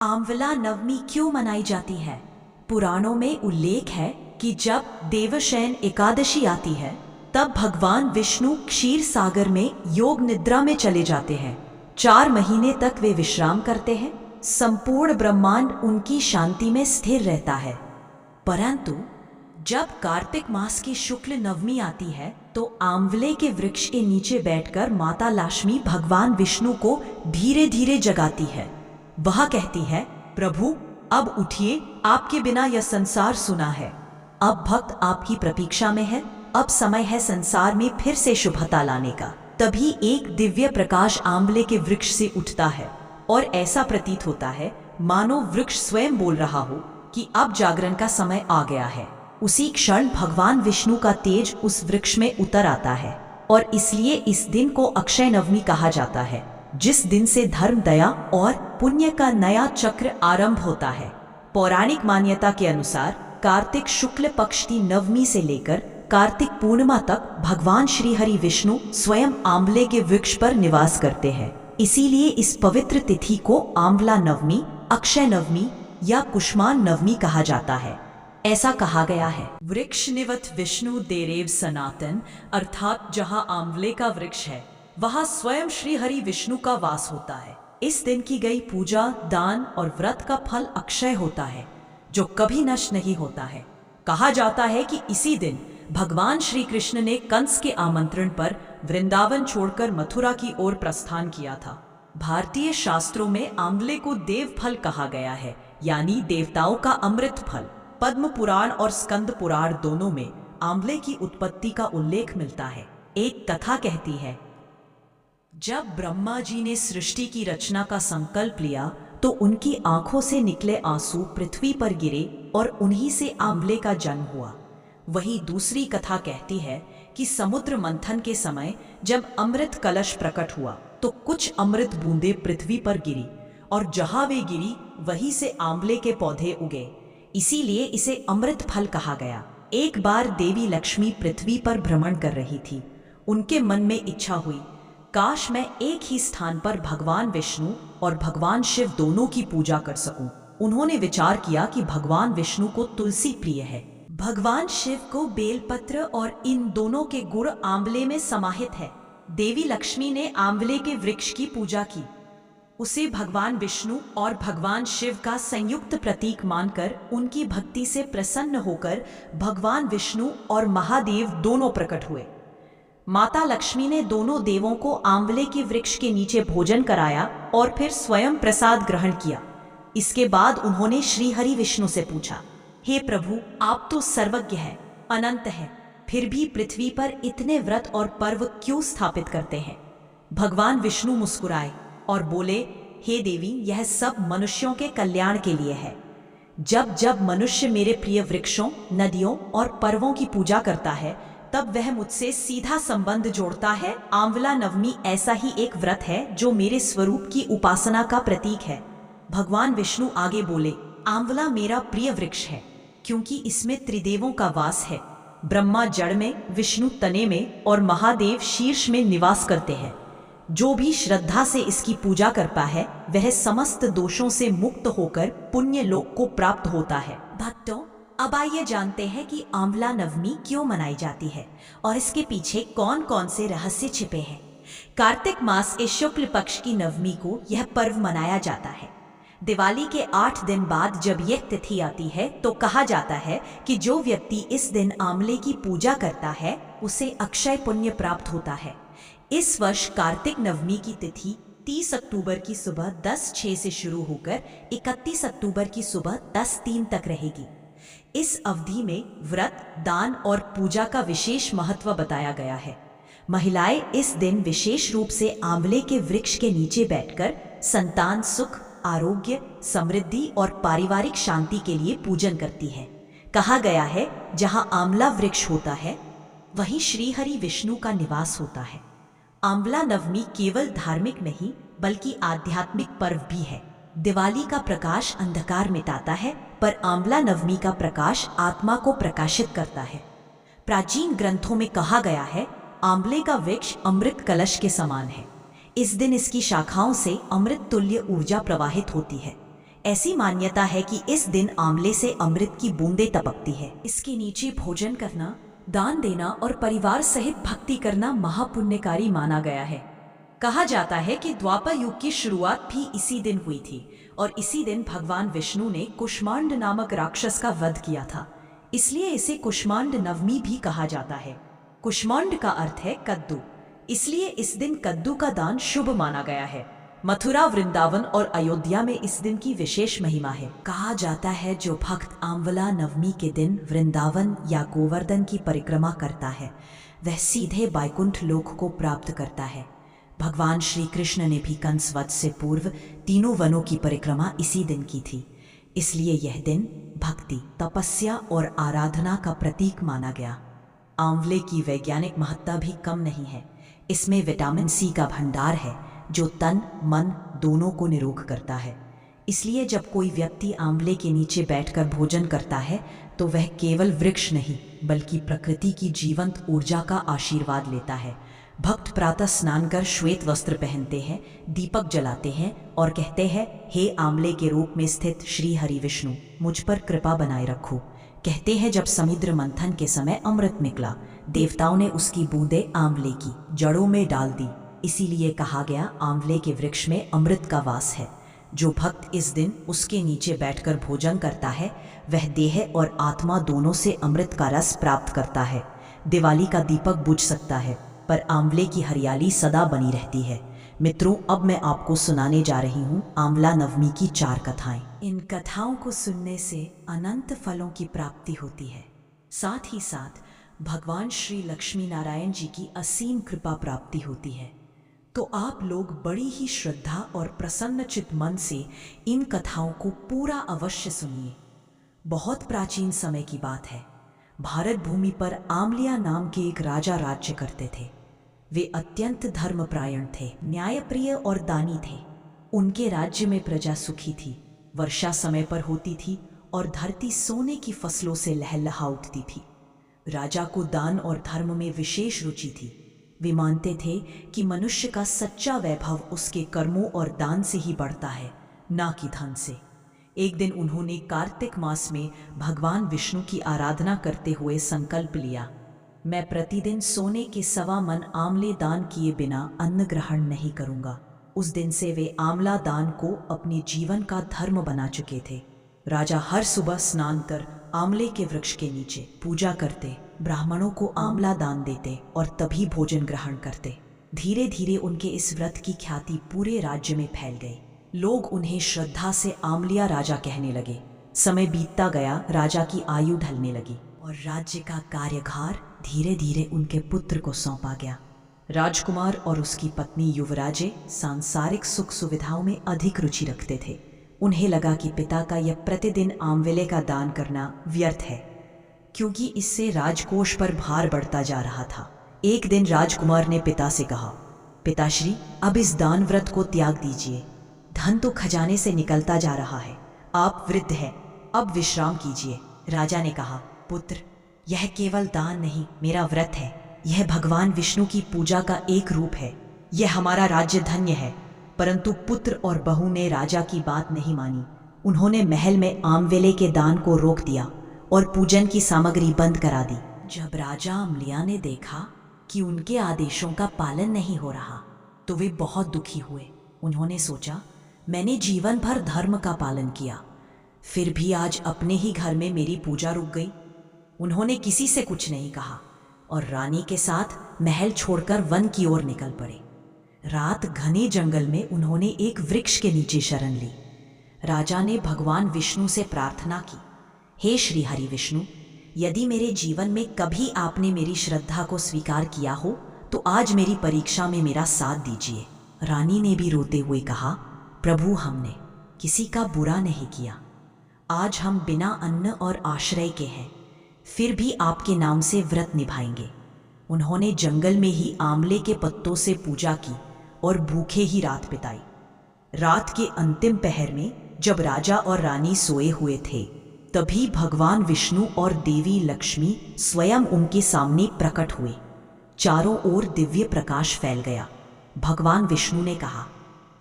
आंवला नवमी क्यों मनाई जाती है? पुराणों में उल्लेख है कि जब देवशयन एकादशी आती है तब भगवान विष्णु क्षीर सागर में योग निद्रा में चले जाते हैं। 4 महीने तक वे विश्राम करते हैं। संपूर्ण ब्रह्मांड उनकी शांति में स्थिर रहता है। परंतु जब कार्तिक मास की शुक्ल नवमी आती है तो आंवले के वृक्ष के नीचे बैठकर माता लक्ष्मी भगवान विष्णु को धीरे धीरे जगाती है। वह कहती है, प्रभु अब उठिए, आपके बिना यह संसार सुना है। अब भक्त आपकी प्रतीक्षा में है। अब समय है संसार में फिर से शुभता लाने का। तभी एक दिव्य प्रकाश आंवले के वृक्ष से उठता है और ऐसा प्रतीत होता है मानो वृक्ष स्वयं बोल रहा हो कि अब जागरण का समय आ गया है। उसी क्षण भगवान विष्णु का तेज उस वृक्ष में उतर आता है और इसलिए इस दिन को अक्षय नवमी कहा जाता है, जिस दिन से धर्म, दया और पुण्य का नया चक्र आरंभ होता है। पौराणिक मान्यता के अनुसार कार्तिक शुक्ल पक्ष की नवमी से लेकर कार्तिक पूर्णिमा तक भगवान श्री हरि विष्णु स्वयं आंवले के वृक्ष पर निवास करते हैं। इसीलिए इस पवित्र तिथि को आंवला नवमी, अक्षय नवमी या कुष्मान नवमी कहा जाता है। ऐसा कहा गया है, वृक्ष निवत विष्णु देरेव सनातन, अर्थात जहाँ आंवले का वृक्ष है वहाँ स्वयं श्री हरि विष्णु का वास होता है। इस दिन की गई पूजा, दान और व्रत का फल अक्षय होता है, जो कभी नष्ट नहीं होता है। कहा जाता है कि इसी दिन भगवान श्री कृष्ण ने कंस के आमंत्रण पर वृंदावन छोड़कर मथुरा की ओर प्रस्थान किया था। भारतीय शास्त्रों में आंवले को देव फल कहा गया है, यानी देवताओं का अमृत फल। पद्म पुराण और स्कंद पुराण दोनों में आंवले की उत्पत्ति का उल्लेख मिलता है। एक कथा कहती है, जब ब्रह्मा जी ने सृष्टि की रचना का संकल्प लिया तो उनकी आंखों से निकले आंसू पृथ्वी पर गिरे और उन्हीं से आंवले का जन्म हुआ। वही दूसरी कथा कहती है कि समुद्र मंथन के समय जब अमृत कलश प्रकट हुआ तो कुछ अमृत बूंदें पृथ्वी पर गिरी और जहां वे गिरी वहीं से आंवले के पौधे उगे। इसीलिए इसे अमृत फल कहा गया। एक बार देवी लक्ष्मी पृथ्वी पर भ्रमण कर रही थी। उनके मन में इच्छा हुई, काश मैं एक ही स्थान पर भगवान विष्णु और भगवान शिव दोनों की पूजा कर सकूं। उन्होंने विचार किया कि भगवान विष्णु को तुलसी प्रिय है, भगवान शिव को बेलपत्र और इन दोनों के गुण आंवले में समाहित है। देवी लक्ष्मी ने आंवले के वृक्ष की पूजा की। उसे भगवान विष्णु और भगवान शिव का संयुक्त प्रतीक मानकर उनकी भक्ति से प्रसन्न होकर भगवान विष्णु और महादेव दोनों प्रकट हुए। माता लक्ष्मी ने दोनों देवों को आंवले के वृक्ष के नीचे भोजन कराया और फिर स्वयं प्रसाद ग्रहण किया। इसके बाद उन्होंने श्री हरि विष्णु से पूछा, हे प्रभु, आप तो सर्वज्ञ हैं, अनंत हैं, फिर भी पृथ्वी पर इतने व्रत और पर्व क्यों स्थापित करते हैं? भगवान विष्णु मुस्कुराए और बोले, हे देवी, यह सब मनुष्यों के कल्याण के लिए है। जब जब मनुष्य मेरे प्रिय वृक्षों, नदियों और पर्वों की पूजा करता है तब वह मुझसे सीधा संबंध जोड़ता है। आंवला नवमी ऐसा ही एक व्रत है जो मेरे स्वरूप की उपासना का प्रतीक है। भगवान विष्णु आगे बोले, आंवला मेरा प्रिय वृक्ष है क्योंकि इसमें त्रिदेवों का वास है। ब्रह्मा जड़ में, विष्णु तने में और महादेव शीर्ष में निवास करते हैं। जो भी श्रद्धा से इसकी पूजा करता है वह समस्त दोषों से मुक्त होकर पुण्य लोक को प्राप्त होता है। भक्तों, अब आइए जानते हैं कि आंवला नवमी क्यों मनाई जाती है और इसके पीछे कौन कौन से रहस्य छिपे हैं। कार्तिक मास के शुक्ल पक्ष की नवमी को यह पर्व मनाया जाता है। दिवाली के 8 दिन बाद जब यह तिथि आती है तो कहा जाता है कि जो व्यक्ति इस दिन आंवले की पूजा करता है उसे अक्षय पुण्य प्राप्त होता है। इस वर्ष कार्तिक नवमी की तिथि 30 अक्टूबर की सुबह 10:06 से शुरू होकर 31 अक्टूबर की सुबह 10:03 तक रहेगी। इस अवधि में व्रत, दान और पूजा का विशेष महत्व बताया गया है। महिलाएं इस दिन विशेष रूप से आंवले के वृक्ष के नीचे बैठकर संतान सुख, आरोग्य, समृद्धि और पारिवारिक शांति के लिए पूजन करती हैं। कहा गया है, जहां आंवला वृक्ष होता है वहीं श्री हरि विष्णु का निवास होता है। आंवला नवमी केवल धार्मिक नहीं बल्कि आध्यात्मिक पर्व भी है। दिवाली का प्रकाश अंधकार मिटाता है, पर आंवला नवमी का प्रकाश आत्मा को प्रकाशित करता है। प्राचीन ग्रंथों में कहा गया है, आंवले का वृक्ष अमृत कलश के समान है। इस दिन इसकी शाखाओं से अमृत तुल्य ऊर्जा प्रवाहित होती है। ऐसी मान्यता है कि इस दिन आंवले से अमृत की बूंदें टपकती है। इसके नीचे भोजन करना, दान देना और परिवार सहित भक्ति करना महापुण्यकारी माना गया है। कहा जाता है कि द्वापर युग की शुरुआत भी इसी दिन हुई थी और इसी दिन भगवान विष्णु ने कुष्मांड नामक राक्षस का वध किया था। इसलिए इसे कुष्मांड नवमी भी कहा जाता है। कुष्मांड का अर्थ है कद्दू, इसलिए इस दिन कद्दू का दान शुभ माना गया है। मथुरा, वृंदावन और अयोध्या में इस दिन की विशेष महिमा है। कहा जाता है जो भक्त आंवला नवमी के दिन वृंदावन या गोवर्धन की परिक्रमा करता है वह सीधे बैकुंठ लोक को प्राप्त करता है। भगवान श्री कृष्ण ने भी कंस वध से पूर्व तीनों वनों की परिक्रमा इसी दिन की थी, इसलिए यह दिन भक्ति, तपस्या और आराधना का प्रतीक माना गया। आंवले की वैज्ञानिक महत्ता भी कम नहीं है। इसमें विटामिन सी का भंडार है जो तन मन दोनों को निरोग करता है। इसलिए जब कोई व्यक्ति आंवले के नीचे बैठकर भोजन करता है तो वह केवल वृक्ष नहीं बल्कि प्रकृति की जीवंत ऊर्जा का आशीर्वाद लेता है। भक्त प्रातः स्नान कर श्वेत वस्त्र पहनते हैं, दीपक जलाते हैं और कहते हैं, हे आंवले के रूप में स्थित श्री हरि विष्णु, मुझ पर कृपा बनाए रखो। कहते हैं जब समुद्र मंथन के समय अमृत निकला, देवताओं ने उसकी बूंदें आंवले की जड़ों में डाल दी, इसीलिए कहा गया आंवले के वृक्ष में अमृत का वास है। जो भक्त इस दिन उसके नीचे बैठकर भोजन करता है वह देह और आत्मा दोनों से अमृत का रस प्राप्त करता है। दिवाली का दीपक बुझ सकता है पर आंवले की हरियाली सदा बनी रहती है। मित्रों, अब मैं आपको सुनाने जा रही हूँ आंवला नवमी की 4 कथाएं। इन कथाओं को सुनने से अनंत फलों की प्राप्ति होती है। साथ ही साथ भगवान श्री लक्ष्मी नारायण जी की असीम कृपा प्राप्ति होती है। तो आप लोग बड़ी ही श्रद्धा और प्रसन्न चित्त मन से इन कथाओं को पूरा अवश्य सुनिए। बहुत प्राचीन समय की बात है। भारत भूमि पर आमलिया नाम के एक राजा राज्य करते थे। वे अत्यंत धर्मपरायण थे, न्यायप्रिय और दानी थे। उनके राज्य में प्रजा सुखी थी, वर्षा समय पर होती थी और धरती सोने की फसलों से लहलहा उठती थी। राजा को दान और धर्म में विशेष रुचि थी। वे मानते थे कि मनुष्य का सच्चा वैभव उसके कर्मों और दान से ही बढ़ता है, ना कि धन से। एक दिन उन्होंने कार्तिक मास में भगवान विष्णु की आराधना करते हुए संकल्प लिया, मैं प्रतिदिन सोने के 1.25 मन आंवले दान किए बिना अन्न ग्रहण नहीं करूंगा। उस दिन से वे आंवला दान को अपने जीवन का धर्म बना चुके थे। राजा हर सुबह स्नान कर आंवले के वृक्ष के नीचे पूजा करते, ब्राह्मणों को आंवला दान देते और तभी भोजन ग्रहण करते। धीरे धीरे उनके इस व्रत की ख्याति पूरे राज्य में फैल गई। लोग उन्हें श्रद्धा से आंवलिया राजा कहने लगे। समय बीतता गया, राजा की आयु ढलने लगी और राज्य का कार्यभार धीरे धीरे उनके पुत्र को सौंपा गया। राजकुमार और उसकी पत्नी युवराजे सांसारिक सुख सुविधाओं में अधिक रुचि रखते थे। उन्हें लगा कि पिता का यह प्रतिदिन आंवले का दान करना व्यर्थ है, क्योंकि इससे राजकोष पर भार बढ़ता जा रहा था। एक दिन राजकुमार ने पिता से कहा, पिताश्री, अब इस दान व्रत को त्याग दीजिए। धन तो खजाने से निकलता जा रहा है। आप वृद्ध हैं, अब विश्राम कीजिए। राजा ने कहा, पुत्र, यह केवल दान नहीं, मेरा व्रत है। यह भगवान विष्णु की पूजा का एक रूप है। यह हमारा राज्य धन्य है। परंतु पुत्र और बहू ने राजा की बात नहीं मानी। उन्होंने महल में आंवले के दान को रोक दिया और पूजन की सामग्री बंद करा दी। जब राजा आमलिया ने देखा कि उनके आदेशों का पालन नहीं हो रहा तो वे बहुत दुखी हुए। उन्होंने सोचा, मैंने जीवन भर धर्म का पालन किया, फिर भी आज अपने ही घर में मेरी पूजा रुक गई। उन्होंने किसी से कुछ नहीं कहा और रानी के साथ महल छोड़कर वन की ओर निकल पड़े। रात घने जंगल में उन्होंने एक वृक्ष के नीचे शरण ली। राजा ने भगवान विष्णु से प्रार्थना की, हे श्री हरि विष्णु, यदि मेरे जीवन में कभी आपने मेरी श्रद्धा को स्वीकार किया हो तो आज मेरी परीक्षा में मेरा साथ दीजिए। रानी ने भी रोते हुए कहा, प्रभु, हमने किसी का बुरा नहीं किया। आज हम बिना अन्न और आश्रय के हैं, फिर भी आपके नाम से व्रत निभाएंगे। उन्होंने जंगल में ही आंवले के पत्तों से पूजा की और भूखे ही रात बिताई। रात के अंतिम पहर में जब राजा और रानी सोए हुए थे तभी भगवान विष्णु और देवी लक्ष्मी स्वयं उनके सामने प्रकट हुए। चारों ओर दिव्य प्रकाश फैल गया। भगवान विष्णु ने कहा,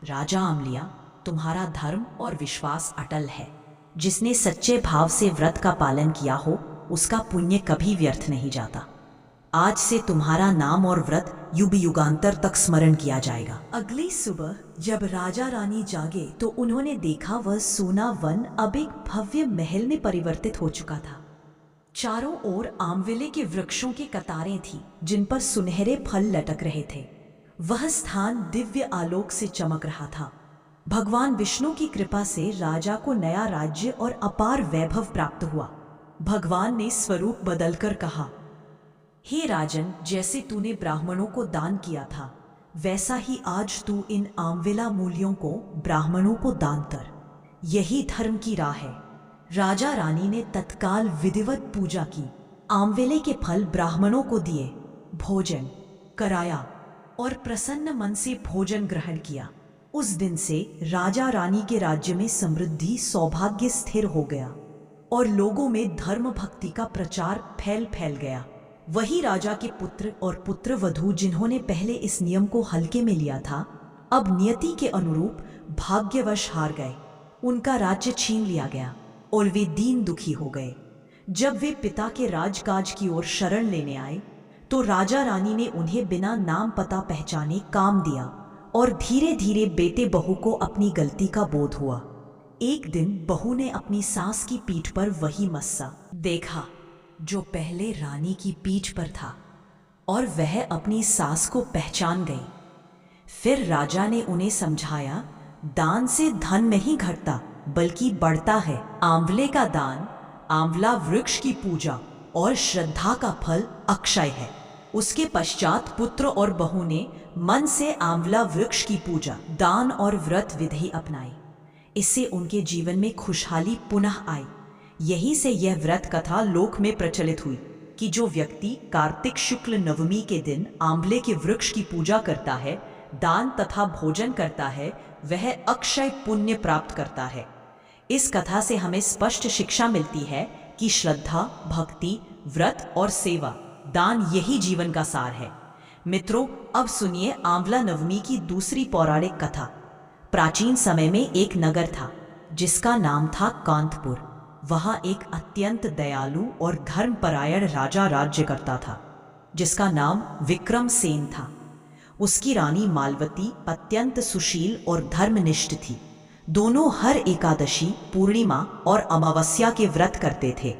राजा आमलिया, तुम्हारा धर्म और विश्वास अटल है। जिसने सच्चे भाव से व्रत का पालन किया हो उसका पुण्य कभी व्यर्थ नहीं जाता। आज से तुम्हारा नाम और व्रत युग युगांतर तक स्मरण किया जाएगा। अगली सुबह जब राजा रानी जागे तो उन्होंने देखा वह सोना वन अब एक भव्य महल में परिवर्तित हो चुका था। चारों ओर आमविले के वृक्षों की कतारें थीं, जिन पर सुनहरे फल लटक रहे थे। वह स्थान दिव्य आलोक से चमक रहा था। भगवान विष्णु की कृपा से राजा को नया राज्य और अपार वैभव प्राप्त हुआ। भगवान ने स्वरूप बदलकर कहा, हे राजन, जैसे तूने ब्राह्मणों को दान किया था वैसा ही आज तू इन आमविला मूल्यों को ब्राह्मणों को दान कर। यही धर्म की राह है। राजा रानी ने तत्काल विधिवत पूजा की, आमविले के फल ब्राह्मणों को दिए, भोजन कराया और प्रसन्न मन से भोजन ग्रहण किया। उस दिन से राजा रानी के राज्य में समृद्धि सौभाग्य स्थिर हो गया और लोगों में धर्म भक्ति का प्रचार फैल गया। वही राजा के पुत्र और पुत्रवधू जिन्होंने पहले इस नियम को हल्के में लिया था, अब नियति के अनुरूप भाग्यवश हार गए। उनका राज्य छीन लिया गया और वे दीन दुखी हो गए। जब वे पिता के राजकाज की ओर शरण लेने आए तो राजा रानी ने उन्हें बिना नाम पता पहचाने काम दिया और धीरे धीरे बेटे बहू को अपनी गलती का बोध हुआ। एक दिन बहू ने अपनी सास की पीठ पर वही मस्सा देखा जो पहले रानी की पीठ पर था और वह अपनी सास को पहचान गई। फिर राजा ने उन्हें समझाया, दान से धन नहीं घटता बल्कि बढ़ता है। आंवले का दान, आंवला वृक्ष की पूजा और श्रद्धा का फल अक्षय है। उसके पश्चात पुत्र और बहू ने मन से आंवला वृक्ष की पूजा, दान और व्रत विधि अपनाई। इससे उनके जीवन में खुशहाली पुनः आई। यही से यह व्रत कथा लोक में प्रचलित हुई कि जो व्यक्ति कार्तिक शुक्ल नवमी के दिन आंवले के वृक्ष की पूजा करता है, दान तथा भोजन करता है, वह अक्षय पुण्य प्राप्त करता है। इस कथा से हमें स्पष्ट शिक्षा मिलती है कि श्रद्धा, भक्ति, व्रत और सेवा, दान यही जीवन का सार है। मित्रों, अब सुनिए आंवला नवमी की दूसरी पौराणिक कथा। प्राचीन समय में एक नगर था जिसका नाम था कांतपुर। वहां एक अत्यंत दयालु और धर्मपरायण राजा राज्य करता था जिसका नाम विक्रमसेन था। उसकी रानी मालवती अत्यंत सुशील और धर्मनिष्ठ थी। दोनों हर एकादशी, पूर्णिमा और अमावस्या के व्रत करते थे।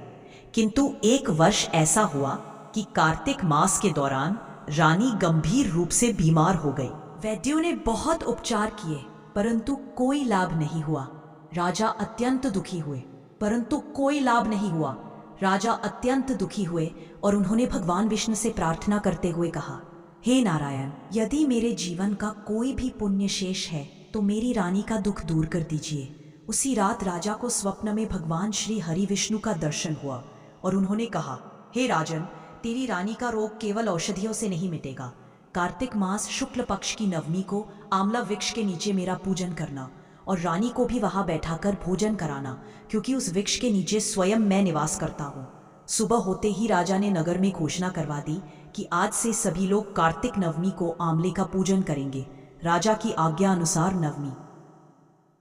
किंतु एक वर्ष ऐसा हुआ कि कार्तिक मास के दौरान रानी गंभीर रूप से बीमार हो गई। वैद्यों ने बहुत उपचार किए परंतु कोई लाभ नहीं हुआ। राजा अत्यंत दुखी हुए परंतु कोई लाभ नहीं हुआ। राजा अत्यंत दुखी हुए और उन्होंने भगवान विष्णु से प्रार्थना करते हुए कहा, हे नारायण, यदि मेरे जीवन का कोई भी पुण्य शेष है तो मेरी रानी का दुख दूर कर दीजिए। उसी रात राजा को स्वप्न में भगवान श्री हरि विष्णु का दर्शन हुआ और उन्होंने कहा, हे राजन, तेरी रानी का रोग केवल औषधियों से नहीं मिटेगा। कार्तिक मास शुक्ल पक्ष की नवमी को आंवला वृक्ष के नीचे मेरा पूजन करना और रानी को भी वहां बैठाकर भोजन कराना, क्योंकि उस वृक्ष के नीचे स्वयं मैं निवास करता हूँ। सुबह होते ही राजा ने नगर में घोषणा करवा दी कि आज से सभी लोग कार्तिक नवमी को आंवले का पूजन करेंगे। राजा की आज्ञा अनुसार नवमी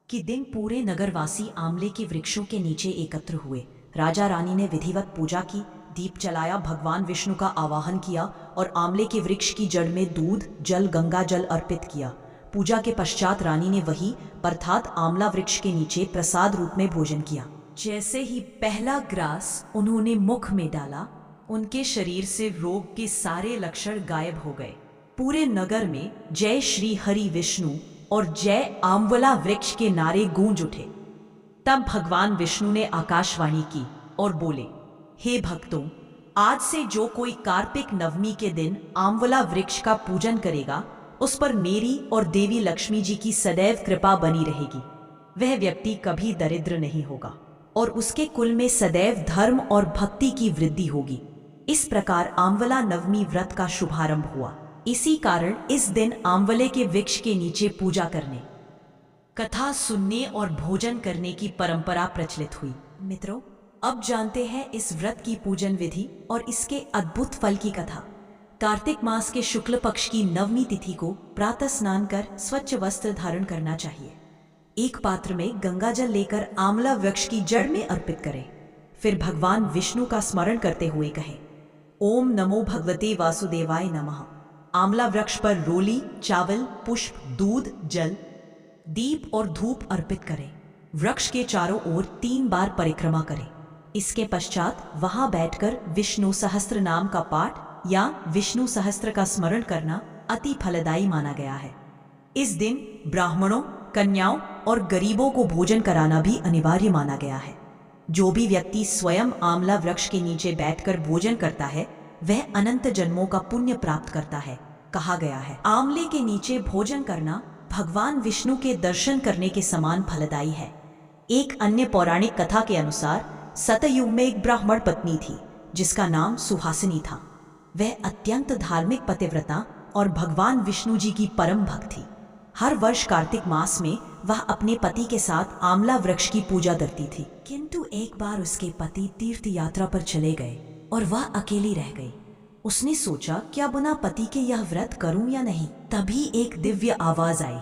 के दिन पूरे नगरवासी आंवले के वृक्षों के नीचे एकत्र हुए। राजा रानी ने विधिवत पूजा की, दीप जलाया, भगवान विष्णु का आवाहन किया और आंवले के वृक्ष की जड़ में दूध, जल, गंगा जल अर्पित किया। पूजा के पश्चात रानी ने वही अर्थात आंवला वृक्ष के नीचे प्रसाद रूप में भोजन किया। जैसे ही पहला ग्रास उन्होंने मुख में डाला, उनके शरीर से रोग के सारे लक्षण गायब हो गए। पूरे नगर में जय श्री हरि विष्णु और जय आंवला वृक्ष के नारे गूंज उठे। तब भगवान विष्णु ने आकाशवाणी की और बोले, हे भक्तों, आज से जो कोई कार्तिक नवमी के दिन आंवला वृक्ष का पूजन करेगा उस पर मेरी और देवी लक्ष्मी जी की सदैव कृपा बनी रहेगी। वह व्यक्ति कभी दरिद्र नहीं होगा और उसके कुल में सदैव धर्म और भक्ति की वृद्धि होगी। इस प्रकार आंवला नवमी व्रत का शुभारंभ हुआ। इसी कारण इस दिन आंवले के वृक्ष के नीचे पूजा करने, कथा सुनने और भोजन करने की परंपरा प्रचलित हुई। मित्रों, अब जानते हैं इस व्रत की पूजन विधि और इसके अद्भुत फल की कथा। कार्तिक मास के शुक्ल पक्ष की नवमी तिथि को प्रातः स्नान कर स्वच्छ वस्त्र धारण करना चाहिए। एक पात्र में गंगा जल लेकर आंवला वृक्ष की जड़ में अर्पित करें। फिर भगवान विष्णु का स्मरण करते हुए कहें, ओम नमो भगवते वासुदेवाय नमः। आंवला वृक्ष पर रोली, चावल, पुष्प, दूध, जल, दीप और धूप अर्पित करें। वृक्ष के चारों ओर 3 बार परिक्रमा करें। इसके पश्चात वहां बैठकर विष्णु सहस्त्र नाम का पाठ या विष्णु सहस्त्र का स्मरण करना अति फलदायी माना गया है। इस दिन ब्राह्मणों, कन्याओं और गरीबों को भोजन कराना भी अनिवार्य माना गया है। जो भी व्यक्ति स्वयं आंवला वृक्ष के नीचे बैठकर भोजन करता है वह अनंत जन्मों का पुण्य प्राप्त करता है। कहा गया है, आंवले के नीचे भोजन करना भगवान विष्णु के दर्शन करने के समान फलदायी है। एक अन्य पौराणिक कथा के अनुसार सतयुग में एक ब्राह्मण पत्नी थी जिसका नाम सुहासिनी था। वह अत्यंत धार्मिक पतिव्रता और भगवान विष्णु जी की परम भक्त थी। हर वर्ष कार्तिक मास में वह अपने पति के साथ आंवला वृक्ष की पूजा करती थी। किंतु एक बार उसके पति तीर्थ यात्रा पर चले गए और वह अकेली रह गई। उसने सोचा, क्या बिना पति के यह व्रत करूं या नहीं। तभी एक दिव्य आवाज आई,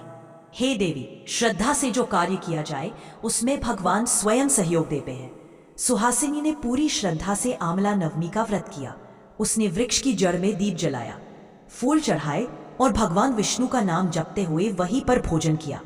हे देवी, श्रद्धा से जो कार्य किया जाए उसमें भगवान स्वयं सहयोग देते हैं। सुहासिनी ने पूरी श्रद्धा से आंवला नवमी का व्रत किया। उसने वृक्ष की जड़ में दीप जलाया, फूल चढ़ाए और भगवान विष्णु का नाम जपते हुए वहीं पर भोजन किया।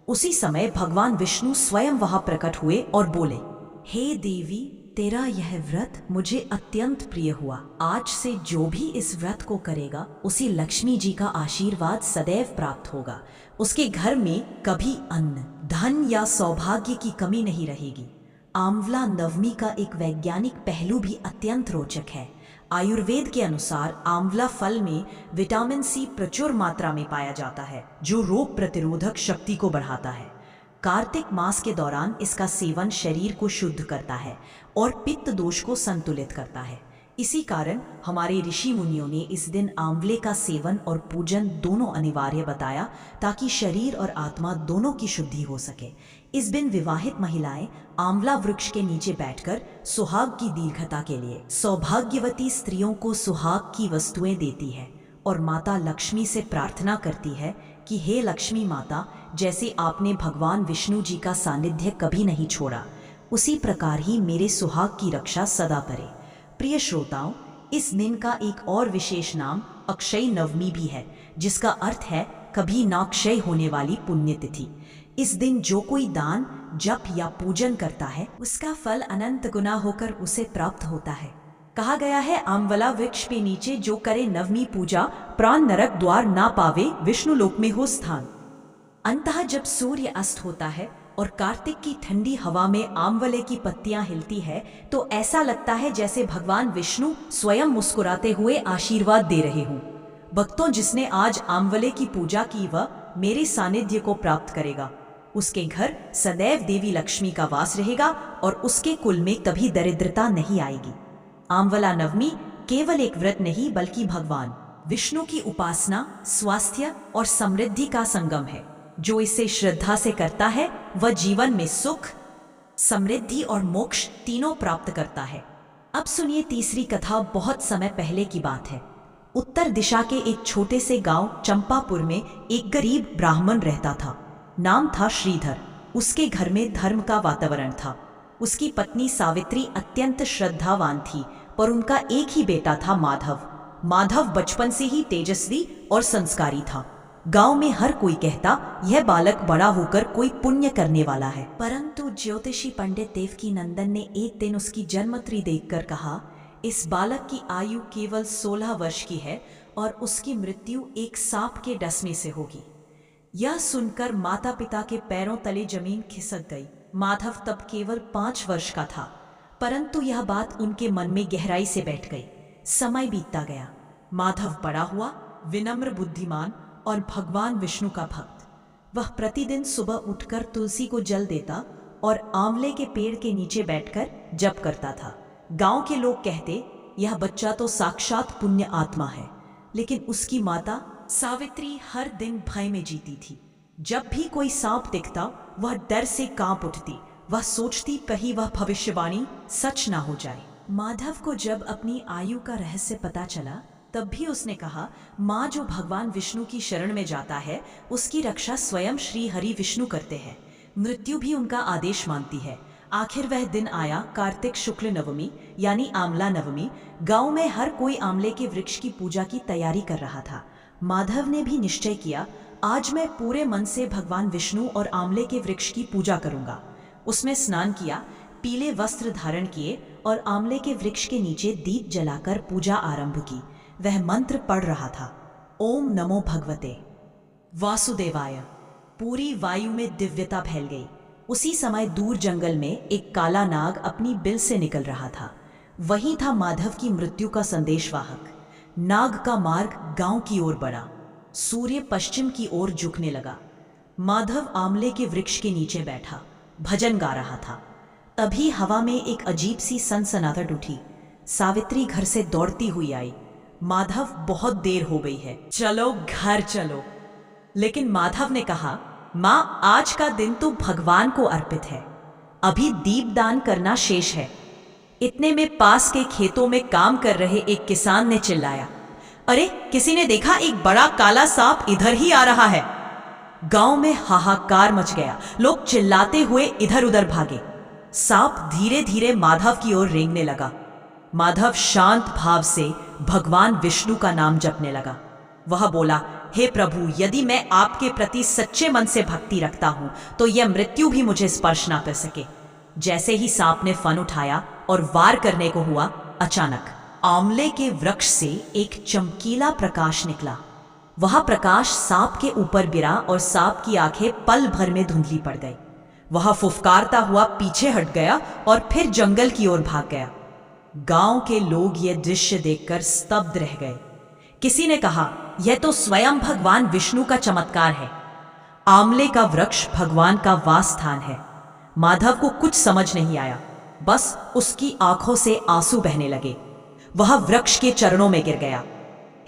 उसी समय भगवान विष्णु स्वयं वहां प्रकट हुए और बोले, हे देवी, तेरा यह व्रत मुझे अत्यंत प्रिय हुआ। आज से जो भी इस व्रत को करेगा उसे लक्ष्मी जी का आशीर्वाद सदैव प्राप्त होगा। उसके घर में कभी अन्न, धन या सौभाग्य की कमी नहीं रहेगी। आंवला नवमी का एक वैज्ञानिक पहलू भी अत्यंत रोचक है। आयुर्वेद के अनुसार आंवला फल में विटामिन सी प्रचुर मात्रा में पाया जाता है जो रोग प्रतिरोधक शक्ति को बढ़ाता है। कार्तिक मास के दौरान इसका सेवन शरीर को शुद्ध करता है और पित्त दोष को संतुलित करता है। इसी कारण हमारे ऋषि मुनियों ने इस दिन आंवले का सेवन और पूजन दोनों अनिवार्य बताया ताकि शरीर और आत्मा दोनों की शुद्धि हो सके। इस दिन विवाहित महिलाएं आंवला वृक्ष के नीचे बैठकर सुहाग की दीर्घता के लिए सौभाग्यवती स्त्रियों को सुहाग की वस्तुएं देती है और माता लक्ष्मी से प्रार्थना करती है कि हे लक्ष्मी माता, जैसे आपने भगवान विष्णु जी का सानिध्य कभी नहीं छोड़ा, उसी प्रकार ही मेरे सुहाग की रक्षा सदा करे। प्रिय श्रोताओं, इस दिन का एक और विशेष नाम अक्षय नवमी भी है, जिसका अर्थ है कभी ना क्षय होने वाली पुण्यतिथि। इस दिन जो कोई दान, जप या पूजन करता है उसका फल अनंत गुना होकर उसे प्राप्त होता है। कहा गया है, आंवला वृक्ष के नीचे जो करे नवमी पूजा, प्राण नरक द्वार ना पावे, विष्णु लोक में हो स्थान। अंततः जब सूर्य अस्त होता है और कार्तिक की ठंडी हवा में आंवले की पत्तियां हिलती है तो ऐसा लगता है जैसे भगवान विष्णु स्वयं मुस्कुराते हुए आशीर्वाद दे रहे हों। भक्तों, जिसने आज आंवले की पूजा की वह मेरे सानिध्य को प्राप्त करेगा। उसके घर सदैव देवी लक्ष्मी का वास रहेगा और उसके कुल में कभी दरिद्रता नहीं आएगी। आंवला नवमी केवल एक व्रत नहीं बल्कि भगवान विष्णु की उपासना, स्वास्थ्य और समृद्धि का संगम है। जो इसे श्रद्धा से करता है वह जीवन में सुख, समृद्धि और मोक्ष तीनों प्राप्त करता है। अब सुनिए तीसरी कथा। बहुत समय पहले की बात है। उत्तर दिशा के एक छोटे से गांव चंपापुर में एक गरीब ब्राह्मण रहता था। नाम था श्रीधर। उसके घर में धर्म का वातावरण था। उसकी पत्नी सावित्री अत्यंत श्रद्धावान थी, पर उनका एक ही बेटा था माधव। माधव बचपन से ही तेजस्वी और संस्कारी था। गांव में हर कोई कहता यह बालक बड़ा होकर कोई पुण्य करने वाला है। परंतु ज्योतिषी पंडित देवकी नंदन ने एक दिन उसकी जन्मत्री देखकर कहा, इस बालक की आयु केवल 16 वर्ष की है और उसकी मृत्यु एक सांप के डसने से होगी। यह सुनकर माता पिता के पैरों तले जमीन खिसक गई। माधव तब केवल 5 वर्ष का था, परंतु यह बात उनके मन में गहराई से बैठ गई। समय बीतता गया। माधव बड़ा हुआ, विनम्र, बुद्धिमान और भगवान विष्णु का भक्त। वह प्रतिदिन सुबह उठकर तुलसी को जल देता और आंवले के पेड़ के नीचे बैठकर जप करता था। गांव के लोग कहते, यह बच्चा तो साक्षात पुण्य आत्मा है। लेकिन उसकी माता सावित्री हर दिन भय में जीती थी। जब भी कोई सांप दिखता वह डर से कांप उठती। वह सोचती कहीं वह भविष्यवाणी सच ना हो जाए। माधव को जब अपनी आयु का रहस्य पता चला तब भी उसने कहा, माँ जो भगवान विष्णु की शरण में जाता है उसकी रक्षा स्वयं श्री हरि विष्णु करते हैं। मृत्यु भी उनका आदेश मानती है। आखिर वह दिन आया, कार्तिक शुक्ल नवमी यानी आंवला नवमी। गांव में हर कोई आंवले के वृक्ष की पूजा की तैयारी कर रहा था। माधव ने भी निश्चय किया, आज मैं पूरे मन से भगवान विष्णु और आंवले के वृक्ष की पूजा करूंगा। उसने स्नान किया, पीले वस्त्र धारण किए और आंवले के वृक्ष के नीचे दीप जलाकर पूजा आरंभ की। वह मंत्र पढ़ रहा था, ओम नमो भगवते वासुदेवाय। पूरी वायु में दिव्यता फैल गई। उसी समय दूर जंगल में एक काला नाग अपनी बिल से निकल रहा था। वही था माधव की मृत्यु का संदेशवाहक। नाग का मार्ग गांव की ओर बढ़ा। सूर्य पश्चिम की ओर झुकने लगा। माधव आंवले के वृक्ष के नीचे बैठा भजन गा रहा था। तभी हवा में एक अजीब सी सनसनाहट उठी। सावित्री घर से दौड़ती हुई आई। माधव, बहुत देर हो गई है, चलो घर चलो। लेकिन माधव ने कहा, माँ, आज का दिन तो भगवान को अर्पित है, अभी दीपदान करना शेष है। इतने में पास के खेतों में काम कर रहे एक किसान ने चिल्लाया, अरे, किसी ने देखा, एक बड़ा काला सांप इधर ही आ रहा है। गांव में हाहाकार मच गया। लोग चिल्लाते हुए इधर उधर भागे। सांप धीरे धीरे माधव की ओर रेंगने लगा। माधव शांत भाव से भगवान विष्णु का नाम जपने लगा। वह बोला, हे प्रभु, यदि मैं आपके प्रति सच्चे मन से भक्ति रखता हूं तो यह मृत्यु भी मुझे स्पर्श ना कर सके। जैसे ही सांप ने फन उठाया और वार करने को हुआ, अचानक आंवले के वृक्ष से एक चमकीला प्रकाश निकला। वह प्रकाश सांप के ऊपर गिरा और सांप की आंखें पल भर में धुंधली पड़ गई। वह फुफकारता हुआ पीछे हट गया और फिर जंगल की ओर भाग गया। गांव के लोग यह दृश्य देखकर स्तब्ध रह गए। किसी ने कहा, यह तो स्वयं भगवान विष्णु का चमत्कार है। आंवले का वृक्ष भगवान का वास स्थान है। माधव को कुछ समझ नहीं आया, बस उसकी आंखों से आंसू बहने लगे। वह वृक्ष के चरणों में गिर गया।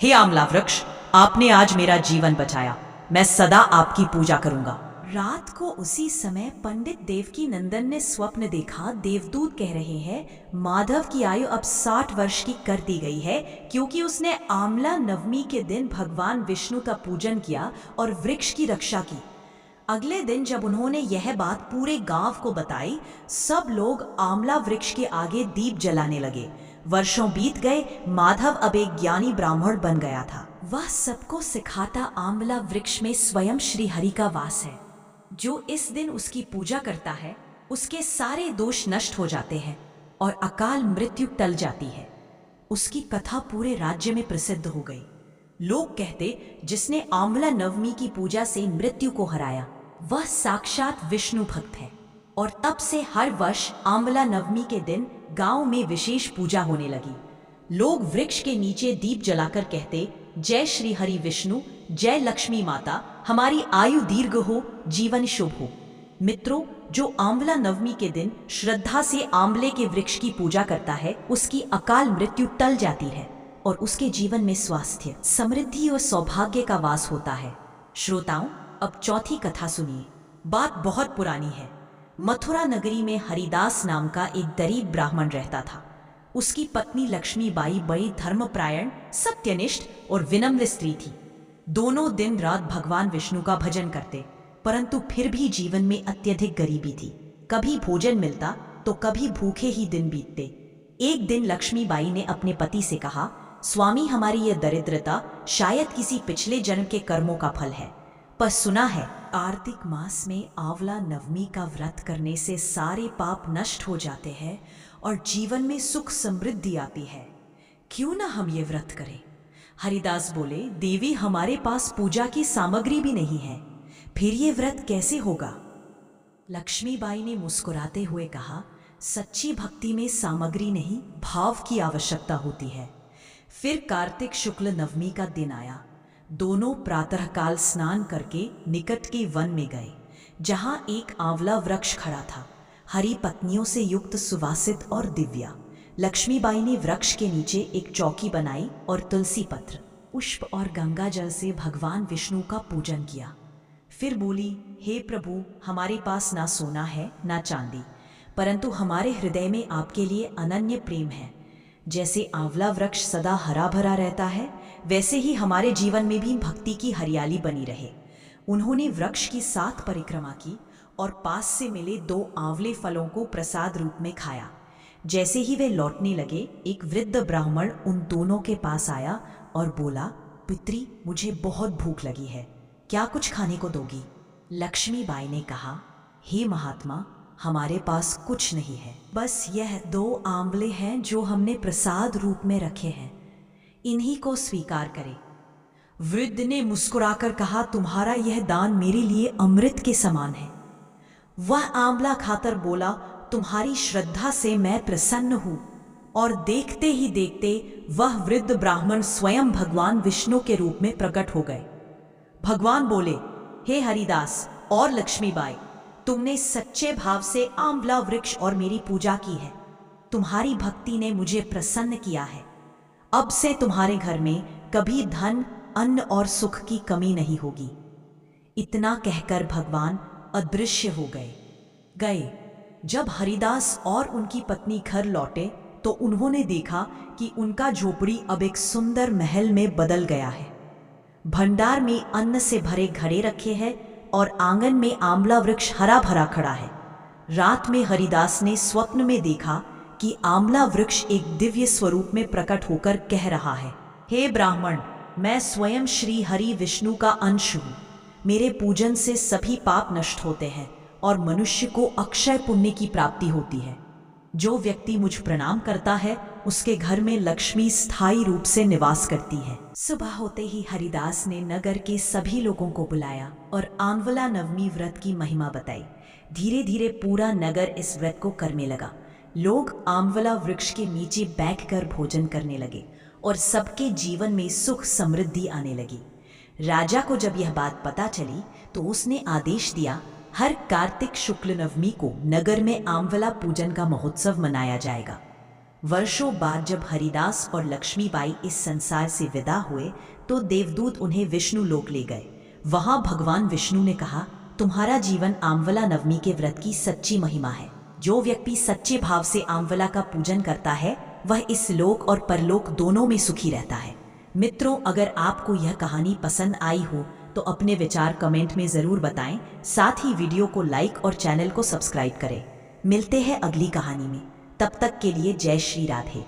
हे आंवला वृक्ष, आपने आज मेरा जीवन बचाया, मैं सदा आपकी पूजा करूंगा। रात को उसी समय पंडित देवकी नंदन ने स्वप्न देखा। देवदूत कह रहे हैं, माधव की आयु अब 60 वर्ष की कर दी गई है, क्योंकि उसने आंवला नवमी के दिन भगवान विष्णु का पूजन किया और वृक्ष की रक्षा की। अगले दिन जब उन्होंने यह बात पूरे गांव को बताई, सब लोग आंवला वृक्ष के आगे दीप जलाने लगे। वर्षों बीत गए। माधव अब एक ज्ञानी ब्राह्मण बन गया था। वह सबको सिखाता आंवला वृक्ष में स्वयं श्री हरि का वास है। जो इस दिन उसकी पूजा करता है, उसके सारे दोष नष्ट हो जाते हैं और अकाल मृत्यु टल जाती है। उसकी कथा पूरे राज्य में प्रसिद्ध हो गई। लोग कहते, जिसने आंवला नवमी की पूजा से मृत्यु को हराया, वह साक्षात विष्णु भक्त है। और तब से हर वर्ष आंवला नवमी के दिन गांव में विशेष पूजा होने लगी। लोग वृक्ष के नीचे दीप जलाकर कहते, जय श्री हरि विष्णु, जय लक्ष्मी माता, हमारी आयु दीर्घ हो, जीवन शुभ हो। मित्रों, जो आंवला नवमी के दिन श्रद्धा से आंवले के वृक्ष की पूजा करता है, उसकी अकाल मृत्यु टल जाती है और उसके जीवन में स्वास्थ्य, समृद्धि और सौभाग्य का वास होता है। श्रोताओं, अब चौथी कथा सुनिए। बात बहुत पुरानी है। मथुरा नगरी में हरिदास नाम का एक गरीब ब्राह्मण रहता था। उसकी पत्नी लक्ष्मीबाई बड़ी धर्मपरायण, सत्यनिष्ठ और विनम्र स्त्री थी। दोनों दिन रात भगवान विष्णु का भजन करते, परंतु फिर भी जीवन में अत्यधिक गरीबी थी। कभी भोजन मिलता तो कभी भूखे ही दिन बीतते। एक दिन लक्ष्मीबाई ने अपने पति से कहा, स्वामी, हमारी यह दरिद्रता शायद किसी पिछले जन्म के कर्मों का फल है, पर सुना है कार्तिक मास में आंवला नवमी का व्रत करने से सारे पाप नष्ट हो जाते हैं और जीवन में सुख समृद्धि आती है। क्यों ना हम ये व्रत करें? हरिदास बोले, देवी, हमारे पास पूजा की सामग्री भी नहीं है, फिर ये व्रत कैसे होगा? लक्ष्मीबाई ने मुस्कुराते हुए कहा, सच्ची भक्ति में सामग्री नहीं, भाव की आवश्यकता होती है। फिर कार्तिक शुक्ल नवमी का दिन आया। दोनों प्रातःकाल स्नान करके निकट के वन में गए, जहां एक आंवला वृक्ष खड़ा था, हरी पत्नियों से युक्त, सुवासित और दिव्या। लक्ष्मीबाई ने वृक्ष के नीचे एक चौकी बनाई और तुलसी पत्र, पुष्प और गंगा जल से भगवान विष्णु का पूजन किया। फिर बोली, हे प्रभु, हमारे पास ना सोना है ना चांदी, परंतु हमारे हृदय में आपके लिए अनन्य प्रेम है। जैसे आंवला वृक्ष सदा हरा भरा रहता है, वैसे ही हमारे जीवन में भी भक्ति की हरियाली बनी रहे। उन्होंने वृक्ष की 7 परिक्रमा की और पास से मिले 2 आंवले फलों को प्रसाद रूप में खाया। जैसे ही वे लौटने लगे, एक वृद्ध ब्राह्मण उन दोनों के पास आया और बोला, पितरी, मुझे बहुत भूख लगी है, क्या कुछ खाने को दोगी? लक्ष्मीबाई ने कहा, हे महात्मा, हमारे पास कुछ नहीं है, बस यह 2 आंवले हैं जो हमने प्रसाद रूप में रखे हैं, इन्हीं को स्वीकार करें। वृद्ध ने मुस्कुराकर कहा, तुम्हारा यह दान मेरे लिए अमृत के समान है। वह आंवला खाकर बोला, तुम्हारी श्रद्धा से मैं प्रसन्न हूं। और देखते ही देखते वह वृद्ध ब्राह्मण स्वयं भगवान विष्णु के रूप में प्रकट हो गए। भगवान बोले, हे हरिदास और लक्ष्मीबाई, तुमने सच्चे भाव से आंवला वृक्ष और मेरी पूजा की है। तुम्हारी भक्ति ने मुझे प्रसन्न किया है। अब से तुम्हारे घर में कभी धन, अन्न और सुख की कमी नहीं होगी। इतना कहकर भगवान अदृश्य हो गए। जब हरिदास और उनकी पत्नी घर लौटे तो उन्होंने देखा कि उनका झोपड़ी अब एक सुंदर महल में बदल गया है। भंडार में अन्न से भरे घड़े रखे हैं और आंगन में आंवला वृक्ष हरा भरा खड़ा है। रात में हरिदास ने स्वप्न में देखा कि आंवला वृक्ष एक दिव्य स्वरूप में प्रकट होकर कह रहा है, हे ब्राह्मण, मैं स्वयं श्री हरि विष्णु का अंश हूँ। मेरे पूजन से सभी पाप नष्ट होते हैं और मनुष्य को अक्षय पुण्य की प्राप्ति होती है। जो व्यक्ति मुझ प्रणाम करता है उसके घर में लक्ष्मी स्थायी रूप से निवास करती है। सुबह होते ही हरिदास ने नगर के सभी लोगों को बुलाया और आंवला नवमी व्रत की महिमा बताई। धीरे धीरे पूरा नगर इस व्रत को करने लगा। लोग आंवला वृक्ष के नीचे बैठकर भोजन करने लगे और सबके जीवन में सुख समृद्धि आने लगी। राजा को जब यह बात पता चली तो उसने आदेश दिया, हर कार्तिक शुक्ल नवमी को नगर में आंवला पूजन का महोत्सव मनाया जाएगा। वर्षों बाद जब हरिदास और लक्ष्मीबाई इस संसार से विदा हुए तो देवदूत उन्हें विष्णु लोक ले गए। वहां भगवान विष्णु ने कहा, तुम्हारा जीवन आंवला नवमी के व्रत की सच्ची महिमा है। जो व्यक्ति सच्चे भाव से आंवला का पूजन करता है वह इस लोक और परलोक दोनों में सुखी रहता है। मित्रों, अगर आपको यह कहानी पसंद आई हो तो अपने विचार कमेंट में ज़रूर बताएं। साथ ही वीडियो को लाइक और चैनल को सब्सक्राइब करें। मिलते हैं अगली कहानी में, तब तक के लिए जय श्री राधे।